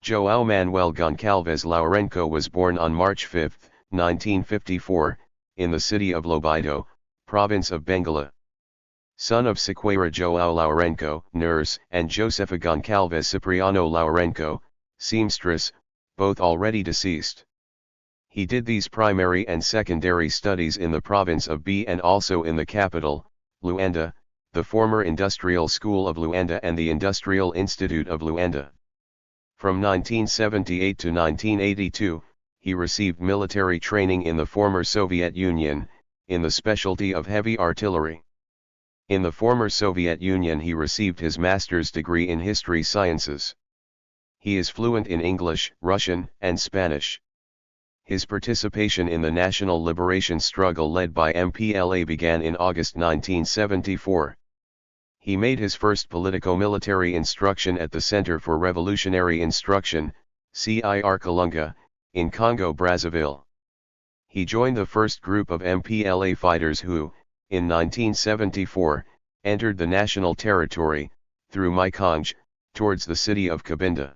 João Manuel Gonçalves Lourenço was born on March 5, 1954, in the city of Lobito, province of Benguela. Son of Sequeira João Lourenço, nurse, and Josefa Gonçalves Cipriano Lourenço, seamstress, both already deceased. He did these primary and secondary studies in the province of B and also in the capital, Luanda, the former Industrial School of Luanda and the Industrial Institute of Luanda. From 1978 to 1982, he received military training in the former Soviet Union, in the specialty of heavy artillery. In the former Soviet Union he received his master's degree in history sciences. He is fluent in English, Russian, and Spanish. His participation in the national liberation struggle led by MPLA began in August 1974. He made his first politico-military instruction at the Center for Revolutionary Instruction, CIR Kalunga, in Congo-Brazzaville. He joined the first group of MPLA fighters who, in 1974, entered the national territory, through Maikonge, towards the city of Cabinda.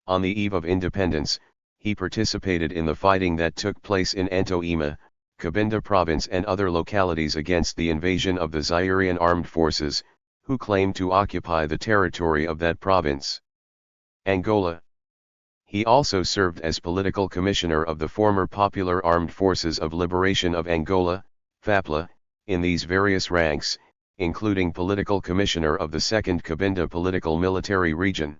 On the eve of independence, he participated in the fighting that took place in Antoima, Cabinda province and other localities against the invasion of the Zairian armed forces, who claimed to occupy the territory of that province. Angola. He also served as political commissioner of the former Popular Armed Forces of Liberation of Angola, FAPLA, in these various ranks, including political commissioner of the 2nd Cabinda political military region.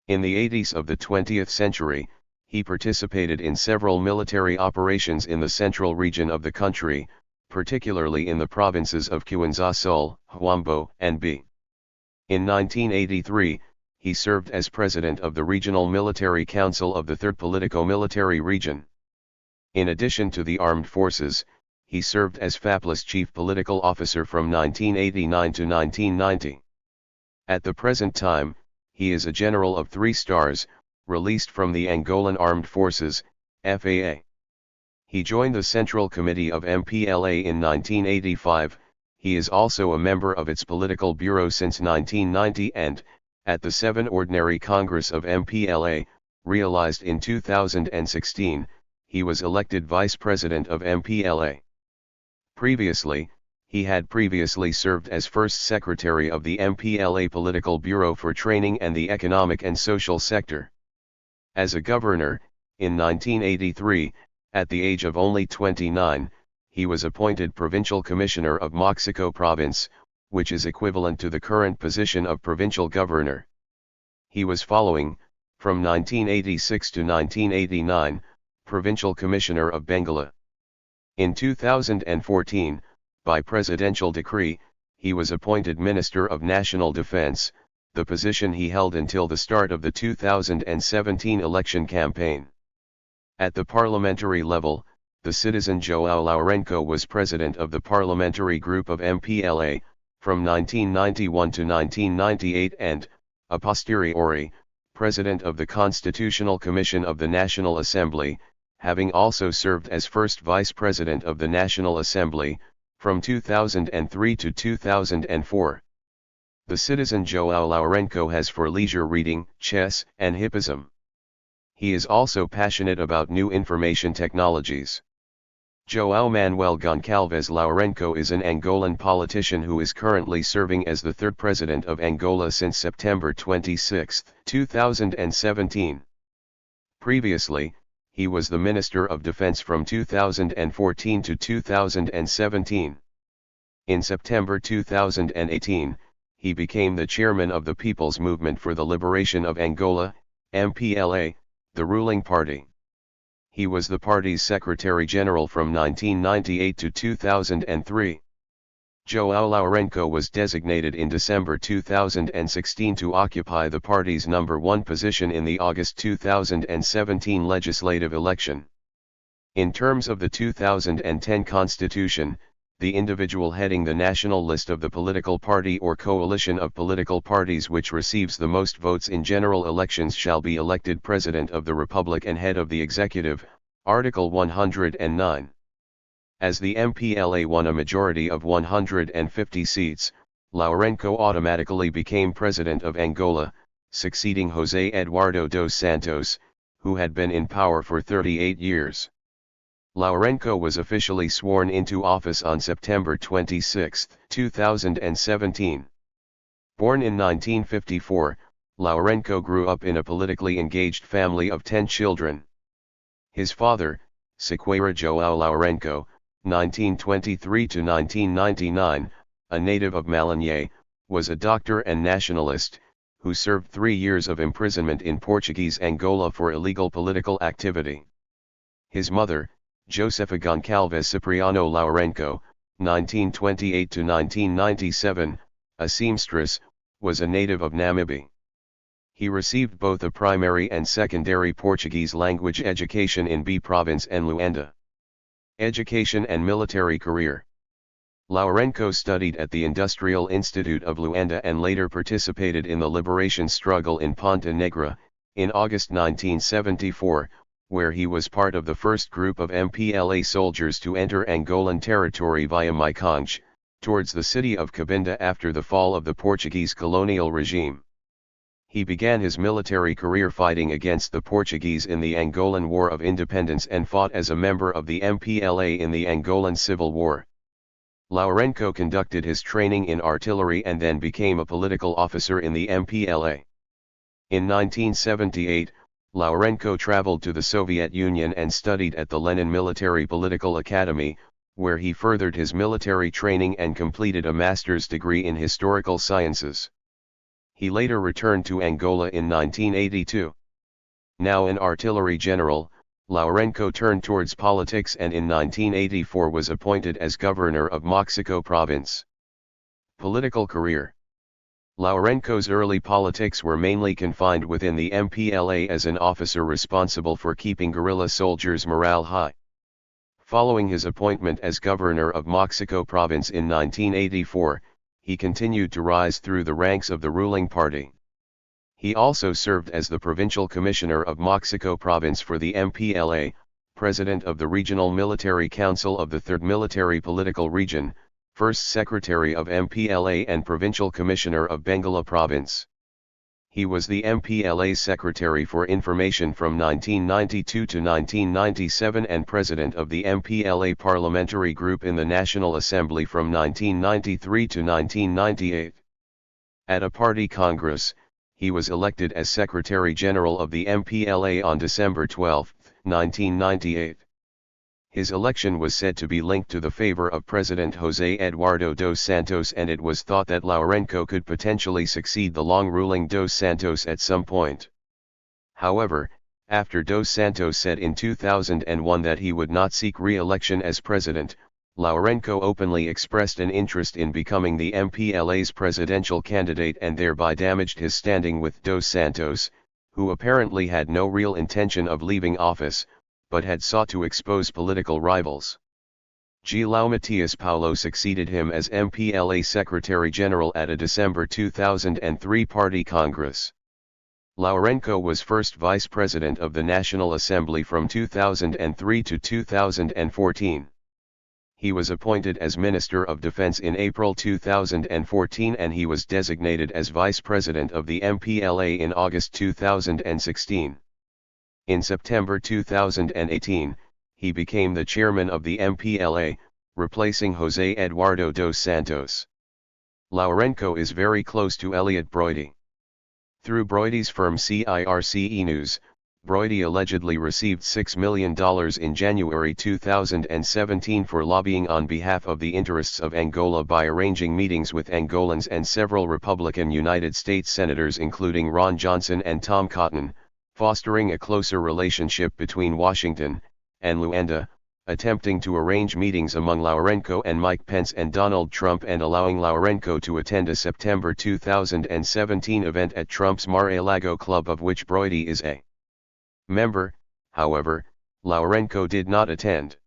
In the 80s of the 20th century, he participated in several military operations in the central region of the country, particularly in the provinces of Kwanza-Sul, Huambo, and B. In 1983, he served as president of the Regional Military Council of the 3rd Politico-Military Region. In addition to the armed forces, he served as FAPLA's chief political officer from 1989 to 1990. At the present time, he is a general of 3 stars, released from the Angolan Armed Forces, FAA. He joined the Central Committee of MPLA in 1985, he is also a member of its political bureau since 1990 and, at the 7th Ordinary Congress of MPLA, realized in 2016, he was elected Vice President of MPLA. Previously, he had previously served as First Secretary of the MPLA Political Bureau for Training and the Economic and Social Sector. As a governor, in 1983, at the age of only 29, he was appointed Provincial Commissioner of Moxico Province, which is equivalent to the current position of Provincial Governor. He was following, from 1986 to 1989, Provincial Commissioner of Benguela. In 2014, by presidential decree, he was appointed Minister of National Defense, the position he held until the start of the 2017 election campaign. At the parliamentary level, the citizen João Lourenço was president of the parliamentary group of MPLA, from 1991 to 1998 and, a posteriori, president of the Constitutional Commission of the National Assembly, having also served as first vice president of the National Assembly, from 2003 to 2004. The citizen João Lourenço has for leisure reading, chess, and hippism. He is also passionate about new information technologies. João Manuel Gonçalves Lourenço is an Angolan politician who is currently serving as the 3rd President of Angola since September 26, 2017. Previously, he was the Minister of Defense from 2014 to 2017. In September 2018, he became the chairman of the People's Movement for the Liberation of Angola, MPLA, the ruling party. He was the party's Secretary General from 1998 to 2003. João Lourenço was designated in December 2016 to occupy the party's number 1 position in the August 2017 legislative election. In terms of the 2010 Constitution, the individual heading the national list of the political party or coalition of political parties which receives the most votes in general elections shall be elected President of the Republic and head of the Executive, Article 109. As the MPLA won a majority of 150 seats, Lourenço automatically became President of Angola, succeeding José Eduardo dos Santos, who had been in power for 38 years. Lourenço was officially sworn into office on September 26, 2017. Born in 1954, Lourenço grew up in a politically engaged family of 10 children. His father, Sequeira João Lourenço, 1923–1999, a native of Malanhães, was a doctor and nationalist, who served 3 years of imprisonment in Portuguese Angola for illegal political activity. His mother, Josefa Goncalves Cipriano Lourenço, 1928–1997, a seamstress, was a native of Namibia. He received both a primary and secondary Portuguese language education in B Province and Luanda. Education and military career. Lourenço studied at the Industrial Institute of Luanda and later participated in the liberation struggle in Ponta Negra, in August 1974, where he was part of the first group of MPLA soldiers to enter Angolan territory via Maiconge, towards the city of Cabinda after the fall of the Portuguese colonial regime. He began his military career fighting against the Portuguese in the Angolan War of Independence and fought as a member of the MPLA in the Angolan Civil War. Lourenço conducted his training in artillery and then became a political officer in the MPLA. In 1978, Lourenço traveled to the Soviet Union and studied at the Lenin Military Political Academy, where he furthered his military training and completed a master's degree in historical sciences. He later returned to Angola in 1982. Now an artillery general, Lourenço turned towards politics and in 1984 was appointed as governor of Moxico Province. Political career. Lourenço's early politics were mainly confined within the MPLA as an officer responsible for keeping guerrilla soldiers' morale high. Following his appointment as governor of Moxico Province in 1984, he continued to rise through the ranks of the ruling party. He also served as the provincial commissioner of Moxico Province for the MPLA, president of the Regional Military Council of the 3rd Military Political Region, first secretary of MPLA and provincial commissioner of Benguela Province. He was the MPLA's secretary for information from 1992 to 1997 and president of the MPLA parliamentary group in the National Assembly from 1993 to 1998. At a party congress, he was elected as Secretary General of the MPLA on December 12, 1998. His election was said to be linked to the favor of President José Eduardo dos Santos, and it was thought that Lourenço could potentially succeed the long-ruling dos Santos at some point. However, after dos Santos said in 2001 that he would not seek re-election as president, Lourenço openly expressed an interest in becoming the MPLA's presidential candidate and thereby damaged his standing with dos Santos, who apparently had no real intention of leaving office, but had sought to expose political rivals. João Matias Paulo succeeded him as MPLA Secretary General at a December 2003 party congress. Lourenço was first Vice President of the National Assembly from 2003 to 2014. He was appointed as Minister of Defense in April 2014 and he was designated as Vice President of the MPLA in August 2016. In September 2018, he became the chairman of the MPLA, replacing José Eduardo dos Santos. Lourenço is very close to Elliot Broidy. Through Broidy's firm CIRCE News, Broidy allegedly received $6 million in January 2017 for lobbying on behalf of the interests of Angola by arranging meetings with Angolans and several Republican United States senators including Ron Johnson and Tom Cotton, fostering a closer relationship between Washington and Luanda, attempting to arrange meetings among Lourenço and Mike Pence and Donald Trump and allowing Lourenço to attend a September 2017 event at Trump's Mar-a-Lago Club of which Broidy is a member. However, Lourenço did not attend.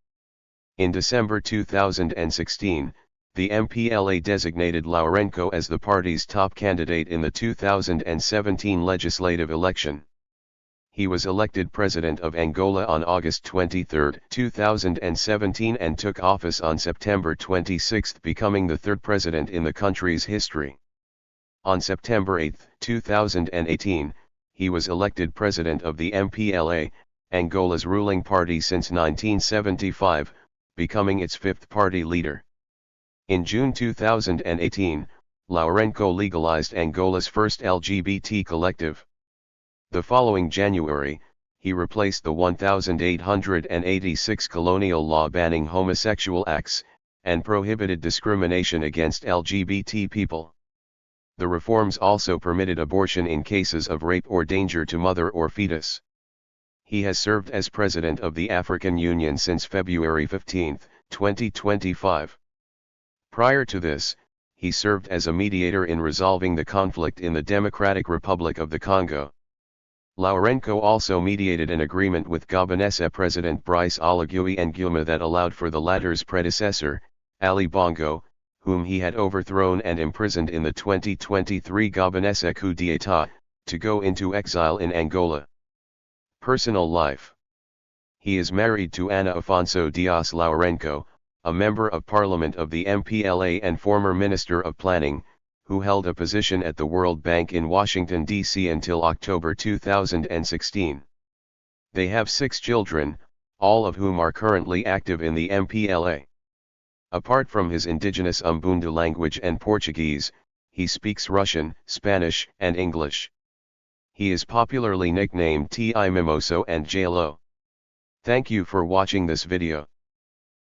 In December 2016, the MPLA designated Lourenço as the party's top candidate in the 2017 legislative election. He was elected President of Angola on August 23, 2017 and took office on September 26, becoming the third president in the country's history. On September 8, 2018, he was elected president of the MPLA, Angola's ruling party since 1975, becoming its fifth party leader. In June 2018, Lourenço legalized Angola's first LGBT collective. The following January, he replaced the 1886 colonial law banning homosexual acts, and prohibited discrimination against LGBT people. The reforms also permitted abortion in cases of rape or danger to mother or fetus. He has served as president of the African Union since February 15, 2025. Prior to this, he served as a mediator in resolving the conflict in the Democratic Republic of the Congo. Lourenço also mediated an agreement with Gabonese President Brice Oligui Nguema that allowed for the latter's predecessor, Ali Bongo, whom he had overthrown and imprisoned in the 2023 Gabonese coup d'état, to go into exile in Angola. Personal life. He is married to Ana Afonso Dias Lourenço, a member of Parliament of the MPLA and former Minister of Planning, who held a position at the World Bank in Washington, D.C. until October 2016. They have 6 children, all of whom are currently active in the MPLA. Apart from his indigenous Umbundu language and Portuguese, he speaks Russian, Spanish, and English. He is popularly nicknamed Ti Mimoso and J-Lo. Thank you for watching this video.